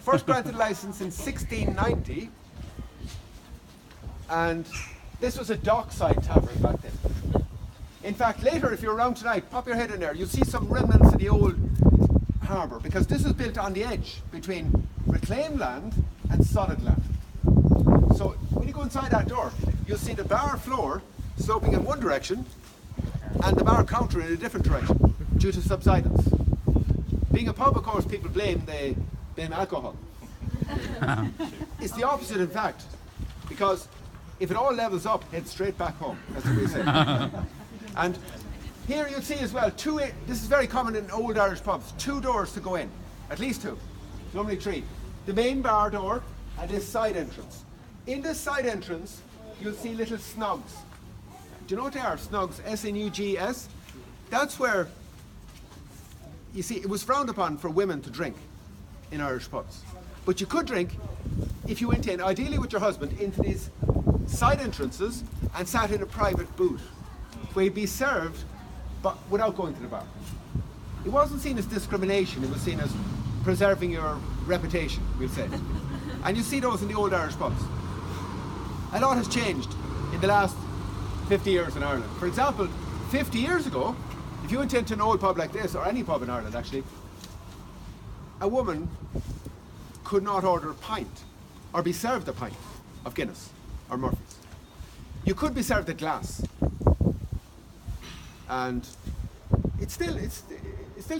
first granted license in 1690, and this was a dockside tavern back then. In fact, later, if you're around tonight, pop your head in there, you'll see some remnants of the old harbour, because this was built on the edge between reclaimed land and solid land. So when you go inside that door, you'll see the bar floor sloping in one direction and the bar counter in a different direction due to subsidence. Being a pub, of course, people blame alcohol. It's the opposite, in fact, because if it all levels up, head straight back home, that's what we say. And here you'll see as well, this is very common in old Irish pubs, 2 doors to go in, at least 2, normally 3. The main bar door and this side entrance. In this side entrance, you'll see little snugs. Do you know what they are? Snugs, S-N-U-G-S. That's where, you see, it was frowned upon for women to drink in Irish pubs. But you could drink, if you went in, ideally with your husband, into these side entrances and sat in a private booth, where you'd be served, but without going to the bar. It wasn't seen as discrimination, it was seen as preserving your reputation, we'll say. And you see those in the old Irish pubs. A lot has changed in the last 50 years in Ireland. For example, 50 years ago, if you went into an old pub like this, or any pub in Ireland actually, a woman could not order a pint, or be served a pint of Guinness, or Murphy's. You could be served a glass. And it still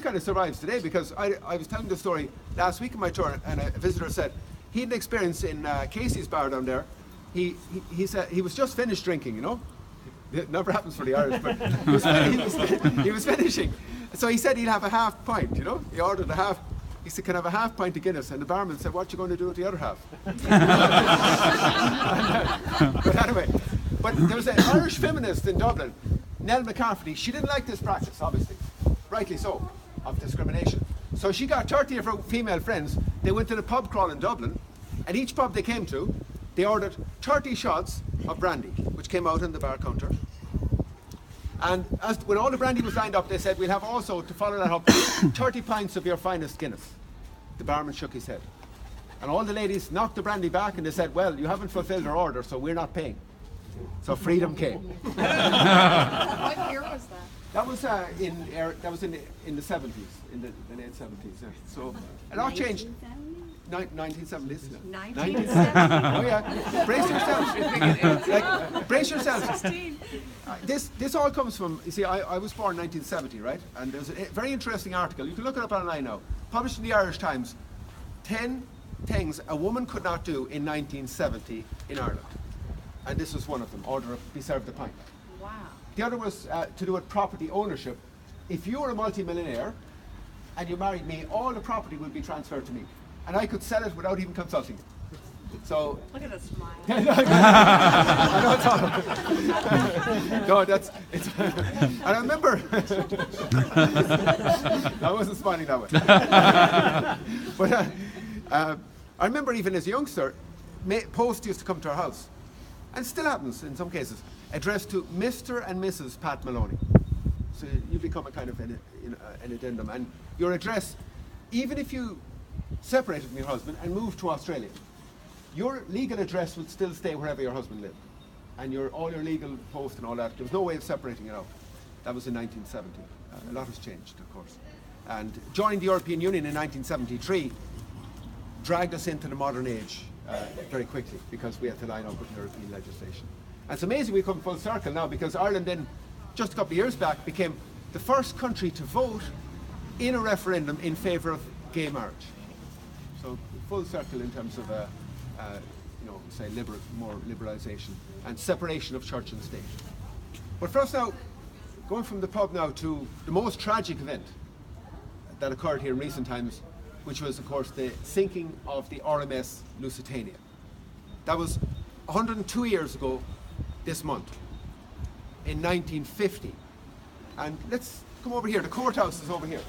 kind of survives today, because I was telling the story last week in my tour, and a visitor said he had an experience in Casey's bar down there. He said he was just finished drinking, you know. It never happens for the Irish, but he was finishing. So he said he'd have a half pint, you know. He ordered a half. He said, "Can I have a half pint of Guinness?" And the barman said, "What are you going to do with the other half?" But anyway, but there was an Irish feminist in Dublin, Nell McCafferty. She didn't like this practice, obviously, rightly so, of discrimination. So she got 30 of her female friends. They went to the pub crawl in Dublin, and each pub they came to, they ordered 30 shots of brandy, which came out on the bar counter. And when all the brandy was lined up, they said, "We'll have also, to follow that up, 30 pints of your finest Guinness." The barman shook his head. And all the ladies knocked the brandy back and they said, "Well, you haven't fulfilled our order, so we're not paying." So freedom came. What year was that? That was in the 70s, in the late 70s. Yeah. So a lot changed. 1970s. 1970. Oh yeah. Brace yourselves. Brace yourselves. This all comes from, you see, I was born in 1970, right? And there's a very interesting article. You can look it up online now. Published in the Irish Times. 10 things a woman could not do in 1970 in Ireland. And this was one of them, be served a pint. Wow. The other was to do with property ownership. If you were a multi-millionaire and you married me, all the property would be transferred to me. And I could sell it without even consulting you. So look at the smile. I know it's all. No, it's. And I remember. I wasn't smiling that way. But I remember even as a youngster, post used to come to our house, and still happens in some cases, addressed to Mr. and Mrs. Pat Maloney. So you become a kind of an addendum, and your address, even if you separated from your husband and moved to Australia, your legal address would still stay wherever your husband lived, and all your legal post and all that. There was no way of separating it out. That was in 1970. A lot has changed, of course. And joining the European Union in 1973 dragged us into the modern age very quickly, because we had to line up with European legislation. And it's amazing we come full circle now, because Ireland then, just a couple of years back, became the first country to vote in a referendum in favour of gay marriage. So full circle in terms of, say more liberalisation and separation of church and state. But first now, going from the pub now to the most tragic event that occurred here in recent times, which was, of course, the sinking of the RMS Lusitania. That was 102 years ago this month, in 1950. And let's come over here. The courthouse is over here.